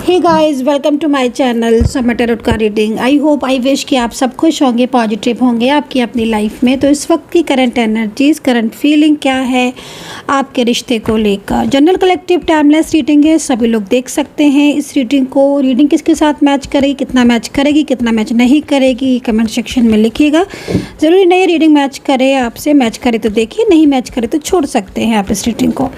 Hey guys, welcome to my channel Samay tarot का reading. I hope I wish कि आप सब खुश होंगे, पॉजिटिव होंगे आपकी अपनी लाइफ में। तो इस वक्त की करंट एनर्जीज, करंट फीलिंग क्या है आपके रिश्ते को लेकर। जनरल कलेक्टिव टाइमलेस रीडिंग है, सभी लोग देख सकते हैं इस रीडिंग को। रीडिंग किसके साथ मैच करेगी, कितना मैच करेगी, कितना मैच नहीं करेगी, कमेंट सेक्शन में लिखिएगा। ज़रूरी नहीं रीडिंग मैच करे आपसे, मैच करे तो देखिए, नहीं मैच करे तो छोड़ सकते हैं आप इस रीडिंग को।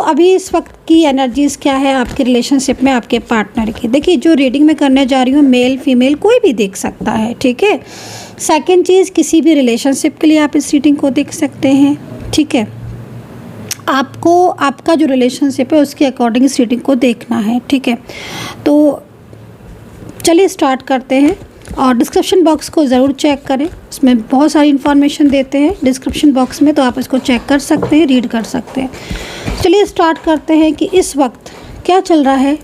अभी इस वक्त की एनर्जीज़ क्या है आपके रिलेशनशिप में, आपके पार्टनर की। देखिए, जो रीडिंग मैं करने जा रही हूँ, मेल फीमेल कोई भी देख सकता है, ठीक है। सेकंड चीज़, किसी भी रिलेशनशिप के लिए आप इस रीडिंग को देख सकते हैं, ठीक है। आपको आपका जो रिलेशनशिप है उसके अकॉर्डिंग इस रीडिंग को देखना है, ठीक है। तो चलिए स्टार्ट करते हैं। और डिस्क्रिप्शन बॉक्स को ज़रूर चेक करें, उसमें बहुत सारी इन्फॉर्मेशन देते हैं डिस्क्रिप्शन बॉक्स में, तो आप इसको चेक कर सकते हैं, रीड कर सकते हैं। चलिए स्टार्ट करते हैं कि इस वक्त क्या चल रहा है,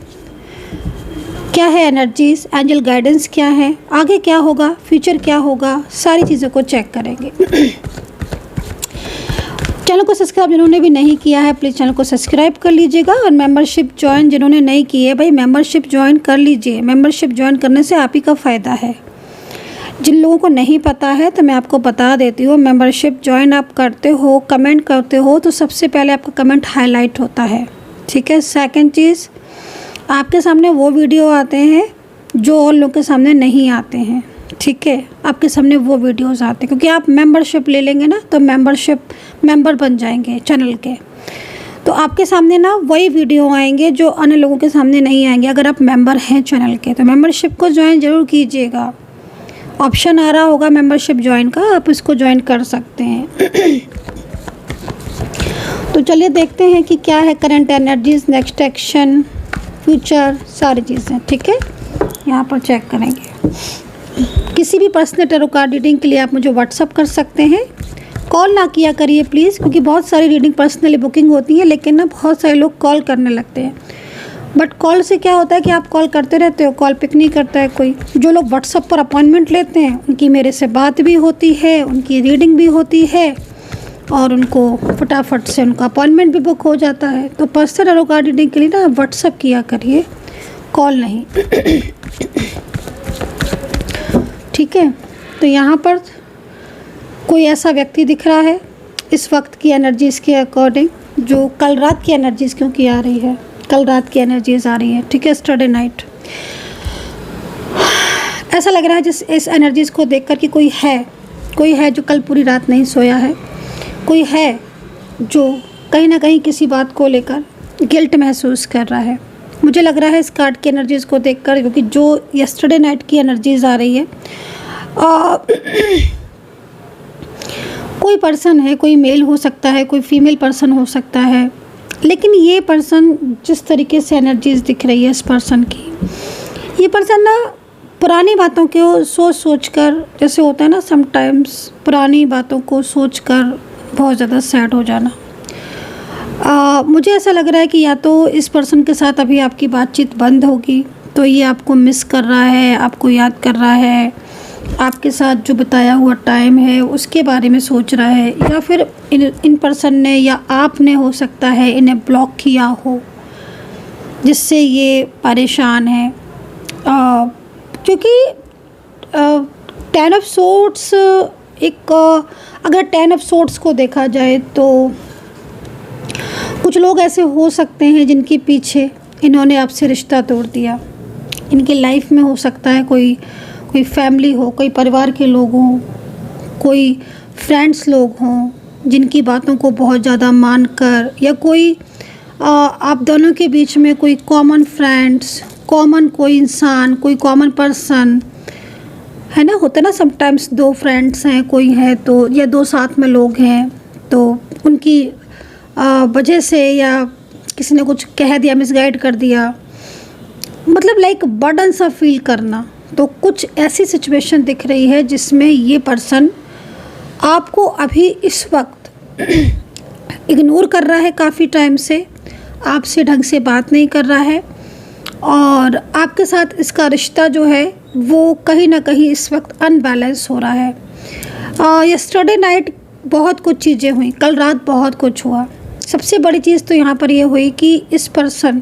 क्या है एनर्जीज, एंजल गाइडेंस क्या है, आगे क्या होगा, फ्यूचर क्या होगा, सारी चीज़ों को चेक करेंगे। चैनल को सब्सक्राइब जिन्होंने भी नहीं किया है, प्लीज़ चैनल को सब्सक्राइब कर लीजिएगा। और मेंबरशिप ज्वाइन जिन्होंने नहीं की है, भाई मेंबरशिप ज्वाइन कर लीजिए। मेंबरशिप ज्वाइन करने से आप ही का फ़ायदा है। जिन लोगों को नहीं पता है तो मैं आपको बता देती हूँ, मेंबरशिप ज्वाइन आप करते हो, कमेंट करते हो, तो सबसे पहले आपका कमेंट हाईलाइट होता है, ठीक है। सेकंड चीज़, आपके सामने वो वीडियो आते हैं जो और लोगों के सामने नहीं आते हैं, ठीक है। आपके सामने वो वीडियोस आते हैं क्योंकि आप मेंबरशिप ले लेंगे ना, तो मेंबर बन जाएंगे चैनल के, तो आपके सामने ना वही वीडियो आएंगे जो अन्य लोगों के सामने नहीं आएंगे। अगर आप मेंबर हैं चैनल के तो मेंबरशिप को ज्वाइन ज़रूर कीजिएगा। ऑप्शन आ रहा होगा मेंबरशिप ज्वाइन का, आप इसको ज्वाइन कर सकते हैं। तो चलिए देखते हैं कि क्या है current energies, next action, future, सारी चीज़ें, ठीक है। यहाँ पर चेक करेंगे। किसी भी पर्सनल टैरो कार्ड रीडिंग के लिए आप मुझे व्हाट्सअप कर सकते हैं। कॉल ना किया करिए प्लीज़, क्योंकि बहुत सारी रीडिंग पर्सनली बुकिंग होती है, लेकिन ना बहुत सारे लोग कॉल करने लगते हैं। बट कॉल से क्या होता है कि आप कॉल करते रहते हो, कॉल पिक नहीं करता है कोई। जो लोग व्हाट्सअप पर अपॉइंटमेंट लेते हैं उनकी मेरे से बात भी होती है, उनकी रीडिंग भी होती है, और उनको फटाफट से उनका अपॉइंटमेंट भी बुक हो जाता है। तो पर्सनल टैरो कार्ड रीडिंग के लिए ना व्हाट्सअप किया करिए, कॉल नहीं। ठीक है। तो यहाँ पर कोई ऐसा व्यक्ति दिख रहा है इस वक्त की एनर्जीज़ के अकॉर्डिंग, जो कल रात की एनर्जीज़ क्योंकि आ रही है, कल रात की एनर्जीज़ आ रही है, ठीक है। यस्टरडे नाइट ऐसा लग रहा है जिस इस एनर्जीज़ को देखकर कि कोई है जो कल पूरी रात नहीं सोया है, कोई है जो कहीं ना कहीं किसी बात को लेकर गिल्ट महसूस कर रहा है। मुझे लग रहा है इस कार्ड की एनर्जीज़ को देखकर, क्योंकि जो यस्टरडे नाइट की एनर्जीज़ आ रही है, कोई पर्सन है, कोई मेल हो सकता है, कोई फीमेल पर्सन हो सकता है, लेकिन ये पर्सन जिस तरीके से एनर्जीज़ दिख रही है इस पर्सन की, ये पर्सन ना पुरानी बातों को सोच कर, जैसे होता है ना समटाइम्स, पुरानी बातों को सोच कर बहुत ज़्यादा सैड हो जाना। मुझे ऐसा लग रहा है कि या तो इस पर्सन के साथ अभी आपकी बातचीत बंद होगी, तो ये आपको मिस कर रहा है, आपको याद कर रहा है, आपके साथ जो बिताया हुआ टाइम है उसके बारे में सोच रहा है, या फिर इन पर्सन ने या आपने हो सकता है इन्हें ब्लॉक किया हो, जिससे ये परेशान है। क्योंकि 10 ऑफ सोर्ड्स अगर 10 ऑफ सोर्ड्स को देखा जाए तो कुछ लोग ऐसे हो सकते हैं जिनके पीछे इन्होंने आपसे रिश्ता तोड़ दिया। इनकी लाइफ में हो सकता है कोई फैमिली हो, कोई परिवार के लोग हों, कोई फ्रेंड्स लोग हों जिनकी बातों को बहुत ज़्यादा मानकर, या कोई आप दोनों के बीच में कोई कॉमन फ्रेंड्स, कॉमन कोई इंसान, कोई कॉमन पर्सन है ना। होता है ना समटाइम्स, 2 फ्रेंड्स हैं, कोई है तो, या 2 साथ में लोग हैं, तो उनकी वजह से या किसी ने कुछ कह दिया, मिसगाइड कर दिया, मतलब लाइक बर्डन सा फील करना। तो कुछ ऐसी सिचुएशन दिख रही है जिसमें ये पर्सन आपको अभी इस वक्त इग्नोर कर रहा है, काफ़ी टाइम से आपसे ढंग से बात नहीं कर रहा है, और आपके साथ इसका रिश्ता जो है वो कहीं ना कहीं इस वक्त अनबैलेंस हो रहा है। यस्टरडे नाइट बहुत कुछ चीज़ें हुई, कल रात बहुत कुछ हुआ। सबसे बड़ी चीज़ तो यहाँ पर ये हुई कि इस पर्सन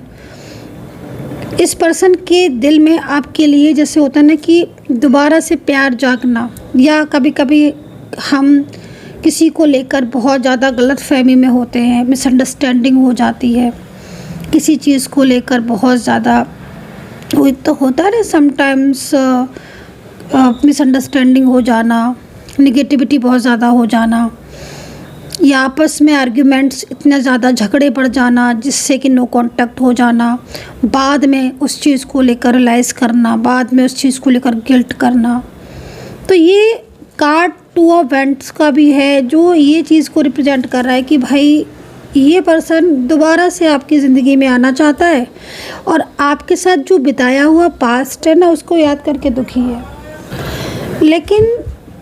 इस पर्सन के दिल में आपके लिए जैसे होता है ना कि दोबारा से प्यार जागना, या कभी कभी हम किसी को लेकर बहुत ज़्यादा गलतफहमी में होते हैं, मिसअंडरस्टैंडिंग हो जाती है किसी चीज़ को लेकर, बहुत ज़्यादा वो तो होता है ना समटाइम्स, मिसअंडरस्टैंडिंग हो जाना, निगेटिविटी बहुत ज़्यादा हो जाना, या आपस में आर्ग्यूमेंट्स इतने ज़्यादा झगड़े बढ़ जाना जिससे कि नो कांटेक्ट हो जाना, बाद में उस चीज़ को लेकर रियलाइज़ करना, बाद में उस चीज़ को लेकर गिल्ट करना। तो ये कार्ड 2 ऑफ वैंड्स का भी है जो ये चीज़ को रिप्रेजेंट कर रहा है कि भाई ये पर्सन दोबारा से आपकी ज़िंदगी में आना चाहता है और आपके साथ जो बिताया हुआ पास्ट है ना उसको याद करके दुखी है। लेकिन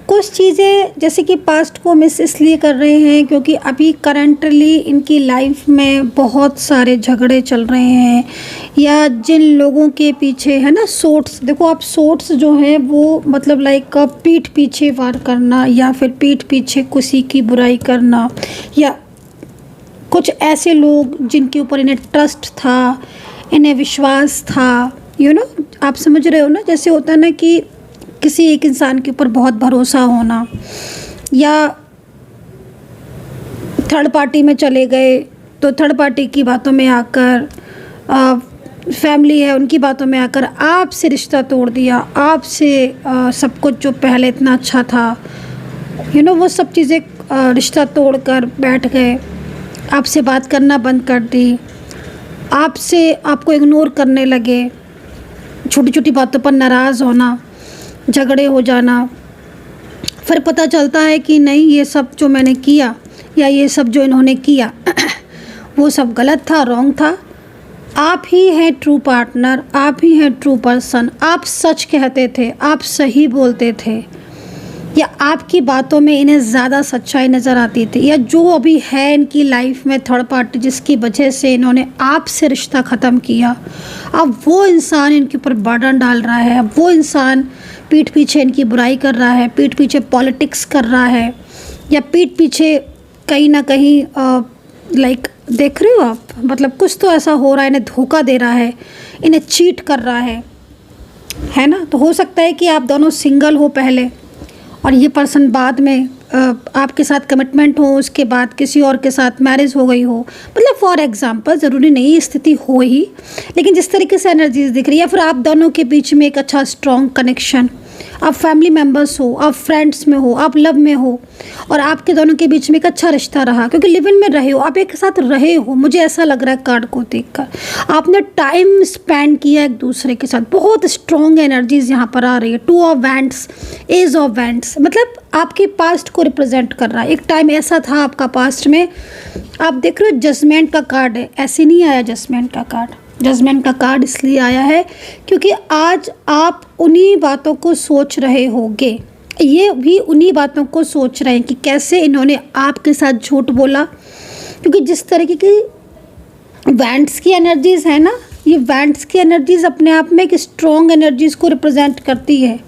कुछ चीज़ें जैसे कि पास्ट को मिस इसलिए कर रहे हैं क्योंकि अभी करंटली इनकी लाइफ में बहुत सारे झगड़े चल रहे हैं, या जिन लोगों के पीछे है ना सोर्ट्स, देखो आप सोर्ट्स जो हैं वो मतलब लाइक पीठ पीछे वार करना, या फिर पीठ पीछे किसी की बुराई करना, या कुछ ऐसे लोग जिनके ऊपर इन्हें ट्रस्ट था, इन्हें विश्वास था, आप समझ रहे हो ना। जैसे होता है ना कि किसी एक इंसान के ऊपर बहुत भरोसा होना, या थर्ड पार्टी में चले गए तो थर्ड पार्टी की बातों में आकर, फैमिली है उनकी बातों में आकर आपसे रिश्ता तोड़ दिया, आपसे सब कुछ जो पहले इतना अच्छा था वो सब चीज़ें रिश्ता तोड़ कर बैठ गए, आपसे बात करना बंद कर दी, आपको इग्नोर करने लगे, छोटी छोटी बातों पर नाराज़ होना, झगड़े हो जाना। फिर पता चलता है कि नहीं, ये सब जो मैंने किया या ये सब जो इन्होंने किया वो सब गलत था, रॉन्ग था। आप ही हैं ट्रू पार्टनर, आप ही हैं ट्रू पर्सन, आप सच कहते थे, आप सही बोलते थे, या आपकी बातों में इन्हें ज़्यादा सच्चाई नज़र आती थी, या जो अभी है इनकी लाइफ में थर्ड पार्टी जिसकी वजह से इन्होंने आपसे रिश्ता ख़त्म किया, अब वो इंसान इनके ऊपर बर्डन डाल रहा है, अब वो इंसान पीठ पीछे इनकी बुराई कर रहा है, पीठ पीछे पॉलिटिक्स कर रहा है, या पीठ पीछे कहीं ना कहीं लाइक देख रहे हो आप, मतलब कुछ तो ऐसा हो रहा है, इन्हें धोखा दे रहा है, इन्हें चीट कर रहा है ना। तो हो सकता है कि आप दोनों सिंगल हो पहले और ये पर्सन बाद में आपके साथ कमिटमेंट हो, उसके बाद किसी और के साथ मैरिज हो गई हो, मतलब फॉर एग्जांपल, ज़रूरी नहीं ये स्थिति हो ही, लेकिन जिस तरीके से एनर्जीज दिख रही है, फिर आप दोनों के बीच में एक अच्छा स्ट्रॉन्ग कनेक्शन, आप फैमिली मेम्बर्स हो, आप फ्रेंड्स में हो, आप लव में हो, और आपके दोनों के बीच में एक अच्छा रिश्ता रहा क्योंकि लिव इन में रहे हो, आप एक साथ रहे हो, मुझे ऐसा लग रहा है कार्ड को देखकर। आपने टाइम स्पेंड किया एक दूसरे के साथ, बहुत स्ट्रॉन्ग एनर्जीज यहाँ पर आ रही है। 2 of wands, ace of wands, मतलब आपके पास्ट को रिप्रेजेंट कर रहा है। एक टाइम ऐसा था आपका पास्ट में, आप देख रहे हो जजमेंट का कार्ड है, ऐसे नहीं आया जजमेंट का कार्ड। जजमेंट का कार्ड इसलिए आया है क्योंकि आज आप उन्हीं बातों को सोच रहे होंगे, ये भी उन्हीं बातों को सोच रहे हैं कि कैसे इन्होंने आपके साथ झूठ बोला, क्योंकि जिस तरीके की वैंड्स की एनर्जीज़ है ना, ये वैंड्स की एनर्जीज़ अपने आप में एक स्ट्रॉन्ग एनर्जीज़ को रिप्रेजेंट करती है।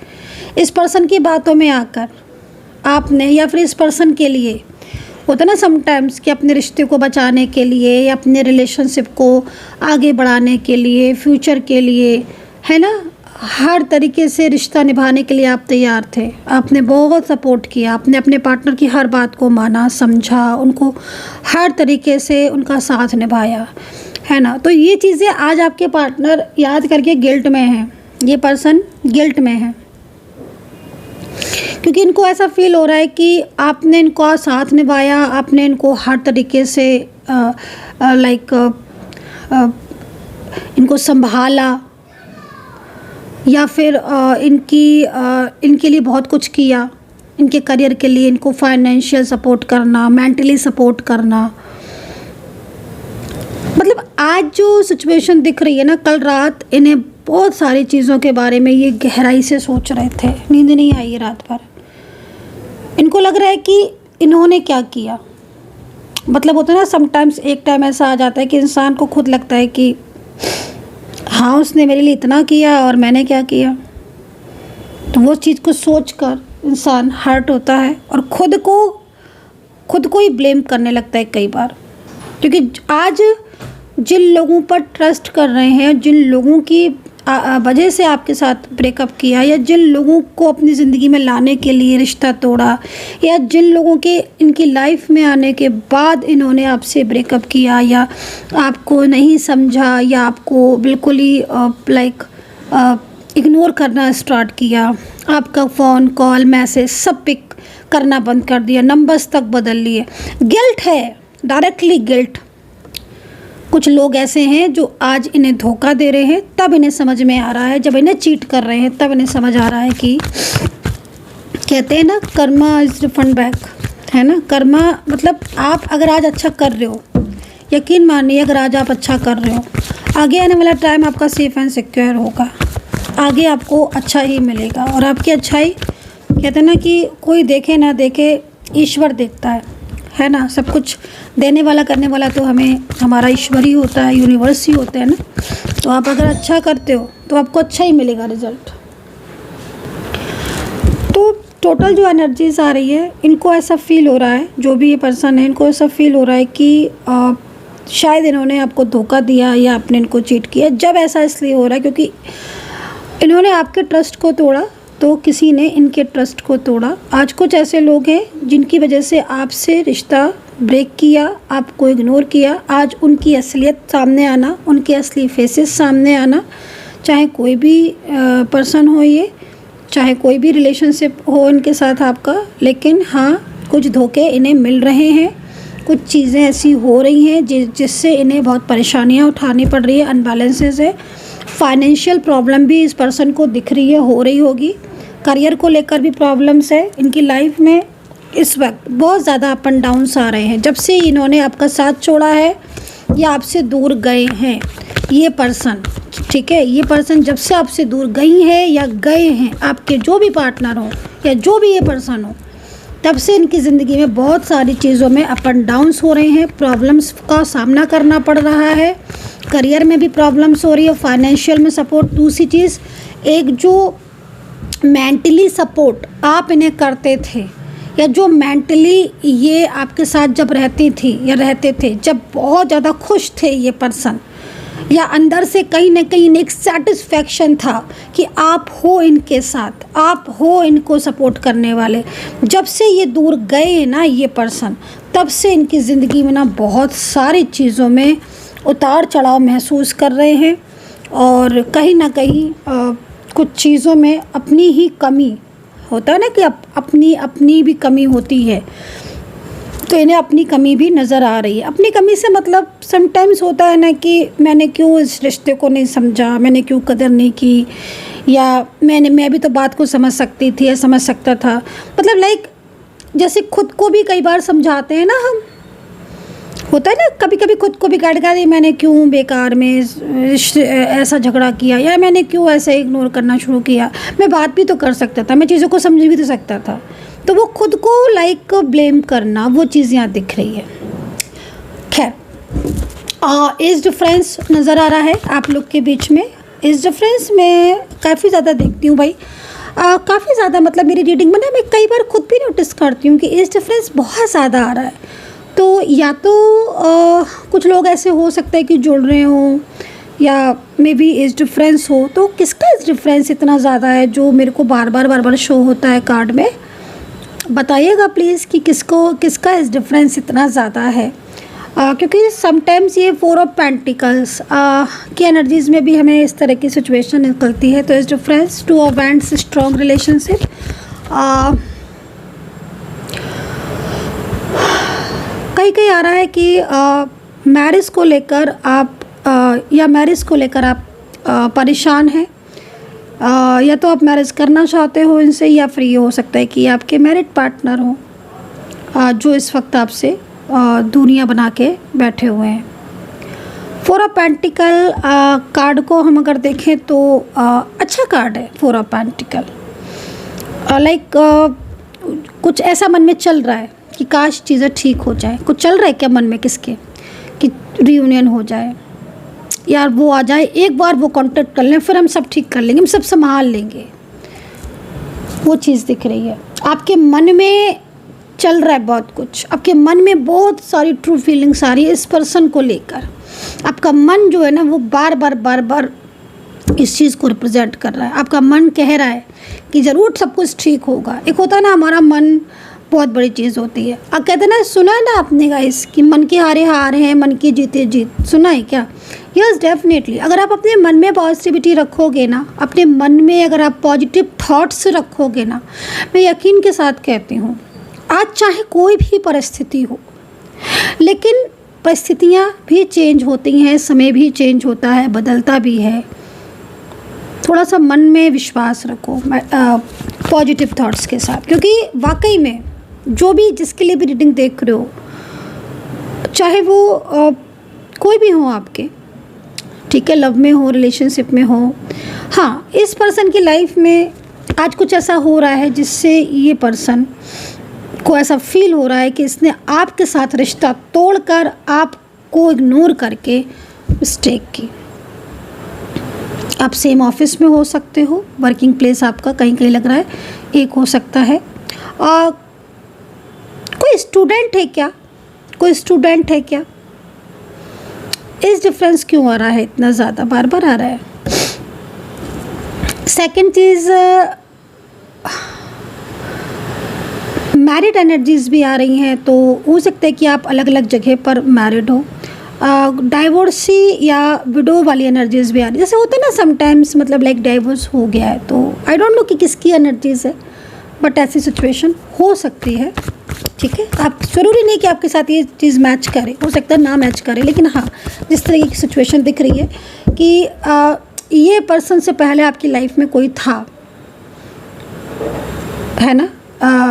इस पर्सन की बातों में आकर आपने, या फिर इस पर्सन के लिए होता ना समटाइम्स कि अपने रिश्ते को बचाने के लिए या अपने रिलेशनशिप को आगे बढ़ाने के लिए, फ्यूचर के लिए, है ना, हर तरीके से रिश्ता निभाने के लिए आप तैयार थे। आपने बहुत सपोर्ट किया, आपने अपने पार्टनर की हर बात को माना, समझा, उनको हर तरीके से उनका साथ निभाया, है ना। तो ये चीज़ें आज आपके पार्टनर याद करके गिल्ट में हैं, ये पर्सन गिल्ट में है क्योंकि इनको ऐसा फील हो रहा है कि आपने इनको साथ निभाया, आपने इनको हर तरीके से लाइक इनको संभाला, या फिर इनके लिए बहुत कुछ किया, इनके करियर के लिए इनको फाइनेंशियल सपोर्ट करना, मेंटली सपोर्ट करना। मतलब आज जो सिचुएशन दिख रही है ना, कल रात इन्हें बहुत सारी चीज़ों के बारे में ये गहराई से सोच रहे थे, नींद नहीं आई रात भर। इनको लग रहा है कि इन्होंने क्या किया, मतलब होता है ना समटाइम्स एक टाइम ऐसा आ जाता है कि इंसान को खुद लगता है कि हाँ उसने मेरे लिए इतना किया और मैंने क्या किया। तो वो चीज़ को सोचकर इंसान हर्ट होता है और खुद को ही ब्लेम करने लगता है कई बार, क्योंकि आज जिन लोगों पर ट्रस्ट कर रहे हैं, जिन लोगों की वजह से आपके साथ ब्रेकअप किया, या जिन लोगों को अपनी ज़िंदगी में लाने के लिए रिश्ता तोड़ा, या जिन लोगों के इनकी लाइफ में आने के बाद इन्होंने आपसे ब्रेकअप किया, या आपको नहीं समझा, या आपको बिल्कुल ही इग्नोर करना स्टार्ट किया, आपका फ़ोन कॉल मैसेज सब पिक करना बंद कर दिया, नंबर्स तक बदल लिए। गिल्ट है, डायरेक्टली गिल्ट। कुछ लोग ऐसे हैं जो आज इन्हें धोखा दे रहे हैं, तब इन्हें समझ में आ रहा है, जब इन्हें चीट कर रहे हैं तब इन्हें समझ आ रहा है कि कहते हैं ना, कर्मा इज़ रिफंड बैक, है ना। कर्मा मतलब आप अगर आज अच्छा कर रहे हो, यकीन मानिए अगर आज आप अच्छा कर रहे हो, आगे आने वाला टाइम आपका सेफ एंड सिक्योर होगा, आगे आपको अच्छा ही मिलेगा। और आपकी अच्छाई कहते हैं ना कि कोई देखे ना देखे, ईश्वर देखता है ना। सब कुछ देने वाला करने वाला तो हमें हमारा ईश्वर ही होता है, यूनिवर्स ही होता है ना। तो आप अगर अच्छा करते हो तो आपको अच्छा ही मिलेगा रिजल्ट। तो टोटल जो एनर्जीज आ रही है, इनको ऐसा फील हो रहा है, जो भी ये पर्सन है इनको ऐसा फील हो रहा है कि शायद इन्होंने आपको धोखा दिया या आपने इनको चीट किया। जब ऐसा इसलिए हो रहा है क्योंकि इन्होंने आपके ट्रस्ट को तोड़ा, तो किसी ने इनके ट्रस्ट को तोड़ा। आज कुछ ऐसे लोग हैं जिनकी वजह से आपसे रिश्ता ब्रेक किया, आपको इग्नोर किया। आज उनकी असलियत सामने आना, उनके असली फेसेस सामने आना, चाहे कोई भी पर्सन हो, ये चाहे कोई भी रिलेशनशिप हो इनके साथ आपका, लेकिन हाँ कुछ धोखे इन्हें मिल रहे हैं, कुछ चीज़ें ऐसी हो रही हैं जिससे इन्हें बहुत परेशानियाँ उठानी पड़ रही है, अनबैलेंसेस है। फाइनेंशियल प्रॉब्लम भी इस पर्सन को दिख रही है, हो रही होगी। करियर को लेकर भी प्रॉब्लम्स है इनकी लाइफ में। इस वक्त बहुत ज़्यादा अप एंड डाउन्स आ रहे हैं, जब से इन्होंने आपका साथ छोड़ा है या आपसे दूर गए हैं ये पर्सन, ठीक है। ये पर्सन जब से आपसे दूर गई है या गए हैं, आपके जो भी पार्टनर हो या जो भी ये पर्सन हो, तब से इनकी ज़िंदगी में बहुत सारी चीज़ों में अप एंड डाउन्स हो रहे हैं, प्रॉब्लम्स का सामना करना पड़ रहा है। करियर में भी प्रॉब्लम्स हो रही है, फाइनेंशियल में सपोर्ट। दूसरी चीज़, एक जो मेंटली सपोर्ट आप इन्हें करते थे, या जो मेंटली ये आपके साथ जब रहती थी या रहते थे, जब बहुत ज़्यादा खुश थे ये पर्सन, या अंदर से कहीं ना कहीं एक सेटिस्फैक्शन था कि आप हो इनके साथ, आप हो इनको सपोर्ट करने वाले। जब से ये दूर गए ना ये पर्सन, तब से इनकी ज़िंदगी में ना बहुत सारी चीज़ों में उतार चढ़ाव महसूस कर रहे हैं, और कहीं ना कहीं कुछ चीज़ों में अपनी ही कमी होता है ना, कि अपनी भी कमी होती है, तो इन्हें अपनी कमी भी नज़र आ रही है। अपनी कमी से मतलब समटाइम्स होता है ना कि मैंने क्यों इस रिश्ते को नहीं समझा, मैंने क्यों कदर नहीं की, या मैं भी तो बात को समझ सकती थी या समझ सकता था। मतलब जैसे खुद को भी कई बार समझाते हैं ना हम, होता है ना कभी कभी खुद को भी गाइड कर, मैंने क्यों बेकार में ऐसा झगड़ा किया, या मैंने क्यों ऐसे इग्नोर करना शुरू किया। मैं बात भी तो कर सकता था, मैं चीज़ों को समझ भी तो सकता था। तो वो खुद को ब्लेम करना, वो चीज़ यहाँ दिख रही है। खैर, एज डिफरेंस नज़र आ रहा है आप लोग के बीच में। एज डिफरेंस मैं काफ़ी ज़्यादा देखती हूँ भाई, काफ़ी ज़्यादा। मतलब मेरी रीडिंग में ना मैं कई बार खुद भी नोटिस करती हूँ कि एज डिफरेंस बहुत ज़्यादा आ रहा है। तो या तो कुछ लोग ऐसे हो सकता है कि जुड़ रहे हों, या मे बी एज डिफरेंस हो। तो किसका एज डिफरेंस इतना ज़्यादा है जो मेरे को बार बार शो होता है कार्ड में? बताइएगा प्लीज़ कि किसका एज डिफरेंस इतना ज़्यादा है। क्योंकि समटाइम्स ये 4 ऑफ पेंटिकल्स की एनर्जीज़ में भी हमें इस तरह की सिचुएशन निकलती है। तो age difference, 2 of wands, strong relationship. कहीं आ रहा है कि मैरिज को लेकर आप परेशान हैं, या तो आप मैरिज करना चाहते हो इनसे, या फिर ये हो सकता है कि आपके मैरिड पार्टनर हो जो इस वक्त आपसे दूरियां बना के बैठे हुए हैं। 4 ऑफ पेंटिकल कार्ड को हम अगर देखें तो अच्छा कार्ड है 4 ऑफ पेंटिकल। कुछ ऐसा मन में चल रहा है कि काश चीज़ें ठीक हो जाए। कुछ चल रहा है क्या मन में किसके, कि रियूनियन हो जाए, यार वो आ जाए, एक बार वो कांटेक्ट कर लें, फिर हम सब ठीक कर लेंगे, हम सब संभाल लेंगे। वो चीज़ दिख रही है आपके मन में। चल रहा है बहुत कुछ, आपके मन में बहुत सारी ट्रू फीलिंग्स आ रही है इस पर्सन को लेकर। आपका मन जो है ना वो बार बार इस चीज़ को रिप्रेजेंट कर रहा है। आपका मन कह रहा है कि ज़रूर सब कुछ ठीक होगा। एक होता है ना हमारा मन, बहुत बड़ी चीज़ होती है। अब कहते हैं ना, सुना है ना आपने गाइस कि मन के हारे हार हैं, मन की जीते जीत, सुना है क्या? Yes definitely. अगर आप अपने मन में पॉजिटिविटी रखोगे ना, अपने मन में अगर आप पॉजिटिव थॉट्स रखोगे ना, मैं यकीन के साथ कहती हूँ, आज चाहे कोई भी परिस्थिति हो, लेकिन परिस्थितियाँ भी चेंज होती हैं, समय भी चेंज होता है, बदलता भी है। थोड़ा सा मन में विश्वास रखो पॉजिटिव थॉट्स के साथ, क्योंकि वाकई में जो भी जिसके लिए भी रीडिंग देख रहे हो, चाहे वो कोई भी हो आपके, ठीक है, लव में हो, रिलेशनशिप में हो, हाँ, इस पर्सन की लाइफ में आज कुछ ऐसा हो रहा है जिससे ये पर्सन को ऐसा फील हो रहा है कि इसने आपके साथ रिश्ता तोड़कर आपको इग्नोर करके मिस्टेक की। आप सेम ऑफिस में हो सकते हो, वर्किंग प्लेस आपका कहीं कहीं लग रहा है एक हो सकता है। कोई स्टूडेंट है क्या? कोई स्टूडेंट है क्या? इस डिफरेंस क्यों आ रहा है इतना ज़्यादा, बार बार आ रहा है? सेकंड चीज़, मैरिड एनर्जीज भी आ रही हैं, तो हो सकता है कि आप अलग अलग जगह पर मैरिड हो। डाइवोर्सी या विडो वाली एनर्जीज भी आ रही है। जैसे होता है ना समटाइम्स, मतलब लाइक डाइवोर्स हो गया है, तो आई डोंट नो कि किसकी एनर्जीज है, बट ऐसी सिचुएशन हो सकती है। ठीक है, आप ज़रूरी नहीं कि आपके साथ ये चीज़ मैच करे, हो सकता है ना मैच करे, लेकिन हाँ, जिस तरह की सिचुएशन दिख रही है कि ये पर्सन से पहले आपकी लाइफ में कोई था, है ना,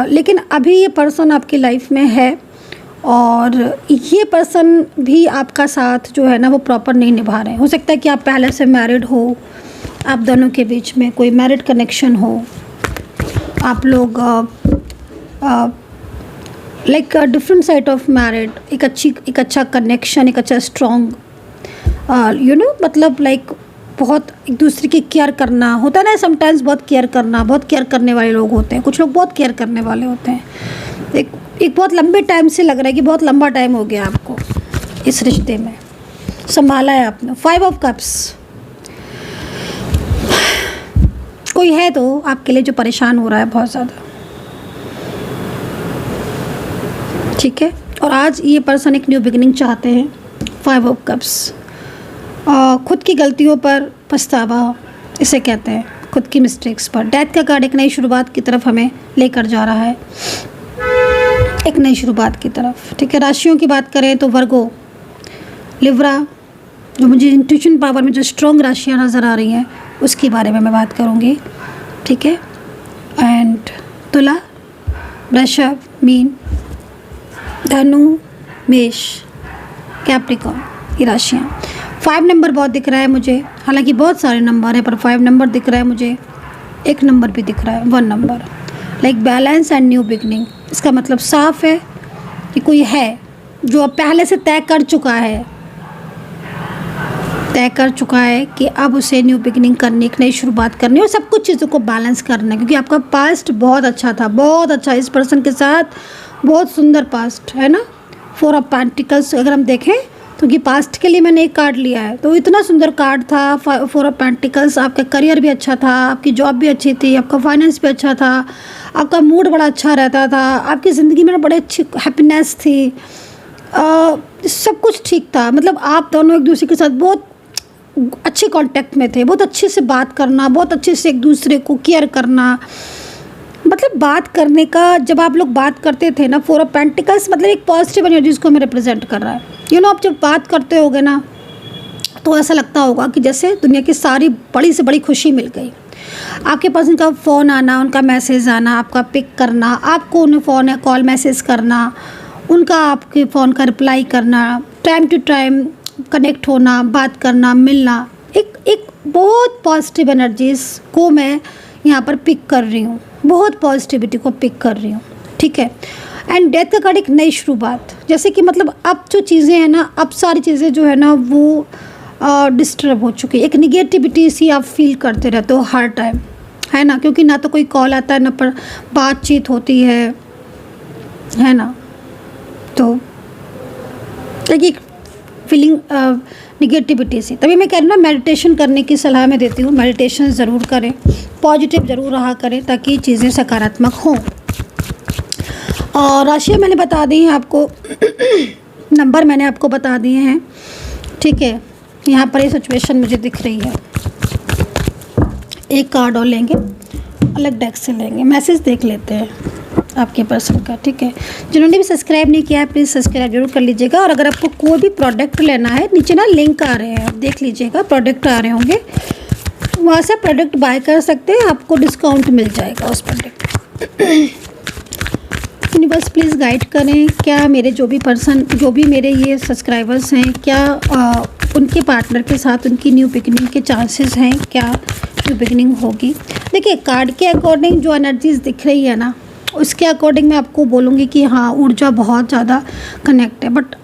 लेकिन अभी ये पर्सन आपकी लाइफ में है, और ये पर्सन भी आपका साथ जो है ना वो प्रॉपर नहीं निभा रहे हैं। हो सकता है कि आप पहले से मैरिड हो, आप दोनों के बीच में कोई मैरिड कनेक्शन हो, आप लोग like different side of married, एक अच्छा कनेक्शन, एक अच्छा स्ट्रॉन्ग मतलब लाइक बहुत एक दूसरे की केयर करना होता है ना समटाइम्स, बहुत केयर करने वाले लोग होते हैं, कुछ लोग बहुत केयर करने वाले होते हैं। एक बहुत लंबे टाइम से लग रहा है कि बहुत लंबा टाइम हो गया आपको इस रिश्ते में, संभाला है आपने। 5 ऑफ कप्स, कोई है तो आपके लिए जो परेशान हो रहा है बहुत ज़्यादा, ठीक है, और आज ये पर्सन एक न्यू बिगिनिंग चाहते हैं। 5 ऑफ कप्स, खुद की गलतियों पर पछतावा इसे कहते हैं, खुद की मिस्टेक्स पर। डेथ का कार्ड एक नई शुरुआत की तरफ हमें लेकर जा रहा है, एक नई शुरुआत की तरफ, ठीक है। राशियों की बात करें तो वर्गो, लिब्रा, जो मुझे इंट्यूशन पावर में जो स्ट्रॉन्ग राशियाँ नज़र आ रही हैं उसके बारे में मैं बात करूँगी, ठीक है। एंड तुला, वृषभ, मीन, धनु, मेष, कैप्रिकॉर्न, ये राशियाँ। 5 नंबर बहुत दिख रहा है मुझे, हालांकि बहुत सारे नंबर हैं पर 5 नंबर दिख रहा है मुझे, एक नंबर भी दिख रहा है, 1 number, like balance and new beginning. इसका मतलब साफ है कि कोई है जो अब पहले से तय कर चुका है कि अब उसे न्यू बिगनिंग करनी, एक नई शुरुआत करनी और सब कुछ चीज़ों को बैलेंस करना है, क्योंकि आपका पास्ट बहुत अच्छा था, बहुत अच्छा, इस पर्सन के साथ बहुत सुंदर पास्ट है ना। 4 ऑफ पेंटिकल्स अगर हम देखें तो कि पास्ट के लिए मैंने एक कार्ड लिया है, तो इतना सुंदर कार्ड था 4 ऑफ पेंटिकल्स। आपका करियर भी अच्छा था, आपकी जॉब भी अच्छी थी, आपका फाइनेंस भी अच्छा था, आपका मूड बड़ा अच्छा रहता था, आपकी ज़िंदगी में बड़े अच्छी हैप्पीनेस थी, सब कुछ ठीक था। मतलब आप दोनों एक दूसरे के साथ बहुत अच्छे कांटेक्ट में थे, बहुत अच्छे से बात करना, बहुत अच्छे से एक दूसरे को केयर करना, मतलब बात करने का, जब आप लोग बात करते थे ना, 4 ऑफ पेंटिकल्स मतलब एक पॉजिटिव एनर्जीज को हमें रिप्रेजेंट कर रहा है। आप जब बात करते होगे ना तो ऐसा लगता होगा कि जैसे दुनिया की सारी बड़ी से बड़ी खुशी मिल गई। आपके पास उनका फ़ोन आना, उनका मैसेज आना, आपका पिक करना, आपको उन्हें फ़ोन या कॉल मैसेज करना, उनका आपके फ़ोन का रिप्लाई करना, टाइम टू टाइम कनेक्ट होना, बात करना, मिलना, एक बहुत पॉजिटिव एनर्जीज़ को मैं यहाँ पर पिक कर रही हूँ, बहुत पॉजिटिविटी को पिक कर रही हूँ, ठीक है। एंड डेथ का कार्ड एक नई शुरुआत, जैसे कि मतलब अब जो चीज़ें हैं ना, अब सारी चीज़ें जो है ना वो डिस्टर्ब हो चुकी है, एक निगेटिविटी सी आप फील करते रहते हो हर टाइम, है ना, क्योंकि ना तो कोई कॉल आता है, ना पर बातचीत होती है, है ना। तो एक फीलिंग निगेटिविटी से, तभी मैं कह रही हूँ ना, मेडिटेशन करने की सलाह मैं देती हूँ। मेडिटेशन ज़रूर करें, पॉजिटिव ज़रूर रहा करें, ताकि चीज़ें सकारात्मक हों। और राशियाँ मैंने बता दी हैं आपको नंबर मैंने आपको बता दिए हैं, ठीक है। यहाँ पर ये सिचुएशन मुझे दिख रही है। एक कार्ड और लेंगे, अलग डेक से लेंगे, मैसेज देख लेते हैं आपके पर्सन का, ठीक है। जिन्होंने भी सब्सक्राइब नहीं किया है प्लीज़ सब्सक्राइब जरूर कर लीजिएगा। और अगर आपको कोई भी प्रोडक्ट लेना है, नीचे ना लिंक आ रहे हैं, आप देख लीजिएगा, प्रोडक्ट आ रहे होंगे, वहाँ से प्रोडक्ट बाय कर सकते हैं, आपको डिस्काउंट मिल जाएगा उस प्रोडक्ट। यूनिवर्स प्लीज़ गाइड करें, क्या मेरे जो भी मेरे ये सब्सक्राइबर्स हैं, क्या उनके पार्टनर के साथ उनकी न्यू बिगिनिंग के चांसेस हैं, क्या न्यू बिगिनिंग होगी। देखिए कार्ड के अकॉर्डिंग जो एनर्जीज दिख रही है ना, उसके अकॉर्डिंग मैं आपको बोलूँगी कि हाँ ऊर्जा बहुत ज़्यादा कनेक्ट है, बट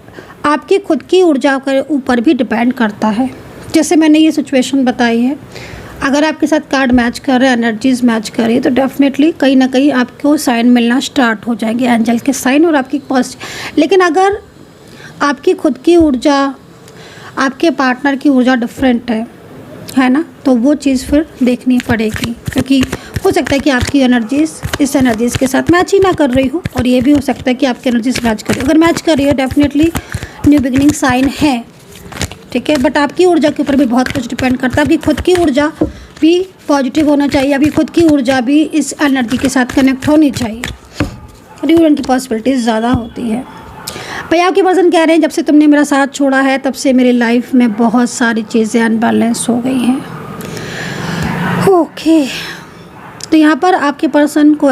आपकी खुद की ऊर्जा के ऊपर भी डिपेंड करता है। जैसे मैंने ये सिचुएशन बताई है, अगर आपके साथ कार्ड मैच कर रहे हैं, एनर्जीज मैच कर रही है, तो डेफिनेटली कहीं ना कहीं आपको साइन मिलना स्टार्ट हो जाएंगे, एंजल के साइन और आपकी पॉजिटिव। लेकिन अगर आपकी खुद की ऊर्जा, आपके पार्टनर की ऊर्जा डिफरेंट है ना, तो वो चीज़ फिर देखनी पड़ेगी, क्योंकि हो सकता है कि आपकी एनर्जीज इस एनर्जीज़ के साथ मैच ही ना कर रही हो, और ये भी हो सकता है कि आपकी एनर्जीज मैच कर रही हो। अगर मैच कर रही है डेफिनेटली न्यू बिगिनिंग साइन है, ठीक है। बट आपकी ऊर्जा के ऊपर भी बहुत कुछ डिपेंड करता है। अभी खुद की ऊर्जा भी पॉजिटिव होना चाहिए, अभी खुद की ऊर्जा भी इस एनर्जी के साथ कनेक्ट होनी चाहिए, रियूनियन की पॉसिबिलिटीज़ ज़्यादा होती है। भैया आपके पर्सन कह रहे हैं, जब से तुमने मेरा साथ छोड़ा है तब से मेरी लाइफ में बहुत सारी चीज़ें अनबैलेंस हो गई हैं। ओके, तो यहाँ पर आपके पर्सन को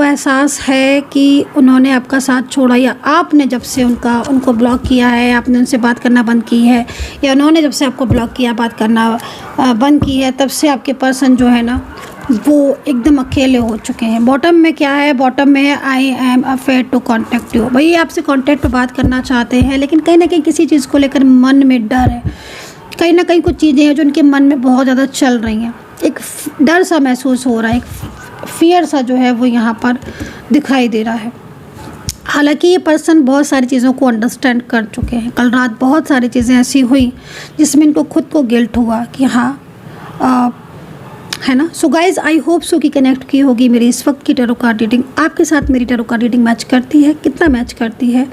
एहसास है, कि उन्होंने आपका साथ छोड़ा, या आपने जब से उनको ब्लॉक किया है, आपने उनसे बात करना बंद की है, या उन्होंने जब से आपको ब्लॉक किया, बात करना बंद की है, तब से आपके पर्सन जो है ना वो एकदम अकेले हो चुके हैं। बॉटम में क्या है, बॉटम में है I am afraid to contact you. भाई आपसे कॉन्टेक्ट पर बात करना चाहते हैं, लेकिन कहीं ना कहीं किसी चीज़ को लेकर मन में डर है, कहीं ना कहीं कुछ चीज़ें हैं जो उनके मन में बहुत ज़्यादा चल रही हैं, एक डर सा महसूस हो रहा है, एक फियर सा जो है वो यहाँ पर दिखाई दे रहा है। हालांकि ये पर्सन बहुत सारी चीज़ों को अंडरस्टैंड कर चुके हैं। कल रात बहुत सारी चीज़ें ऐसी हुई जिसमें इनको खुद को गिल्ट हुआ कि हाँ है ना। So guys I hope so कि कनेक्ट की होगी मेरी इस वक्त की टैरो कार्ड रीडिंग। आपके साथ मेरी टैरो कार्ड रीडिंग मैच करती है, कितना मैच करती है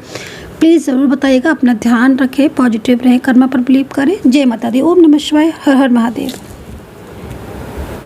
प्लीज़ ज़रूर बताइएगा। अपना ध्यान रखें, पॉजिटिव रहें, कर्मा पर बिलीव करें। जय माता दी, ओम नमः शिवाय, हर हर महादेव।